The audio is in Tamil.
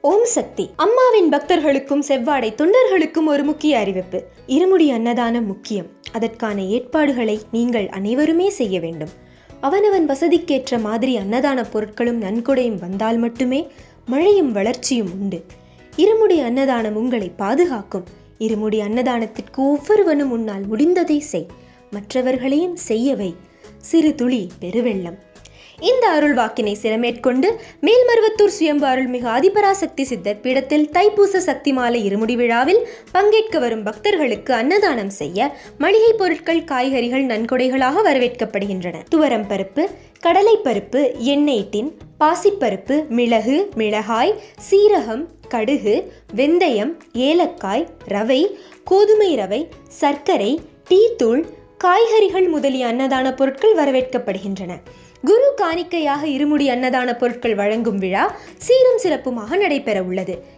ஓம் சக்தி. அம்மாவின் பக்தர்களுக்கும் செவ்வாடை தொண்டர்களுக்கும் ஒரு முக்கிய அறிவிப்பு. இருமுடி அன்னதானம் முக்கியம். அதற்கான ஏற்பாடுகளை நீங்கள் அனைவருமே செய்ய வேண்டும். அவனவன் வசதிக்கேற்ற மாதிரி அன்னதான பொருட்களும் நன்கொடையும் வந்தால் மட்டுமே மழையும் வளர்ச்சியும் உண்டு. இருமுடி அன்னதானம் உங்களை பாதுகாக்கும். இருமுடி அன்னதானத்திற்கு ஒவ்வொருவனும் உன்னால் முடிந்ததை செய். மற்றவர்களையும் செய்யவை. சிறு துளி பெருவெள்ளம். இந்த அருள் வாக்கினை சிரமேற்கொண்டு மேல்மருவத்தூர் சுயம்பு அருள்மிகு ஆதிபராசக்தி சித்தர் பீடத்தில் தைப்பூச சக்தி மாலை இருமுடி விழாவில் பங்கேற்க வரும் பக்தர்களுக்கு அன்னதானம் செய்ய மளிகை பொருட்கள், காய்கறிகள் நன்கொடைகளாக வரவேற்கப்படுகின்றன. துவரம் பருப்பு, கடலை பருப்பு, எண்ணெய் டின், பாசிப்பருப்பு, மிளகு, மிளகாய், சீரகம், கடுகு, வெந்தயம், ஏலக்காய், ரவை, கோதுமை ரவை, சர்க்கரை, டீ தூள், காய்கறிகள் முதலிய அன்னதான பொருட்கள் வரவேற்கப்படுகின்றன. குரு காணிக்கையாக இருமுடி அன்னதான பொருட்கள் வழங்கும் விழா சீரும் சிறப்புமாக நடைபெற உள்ளது.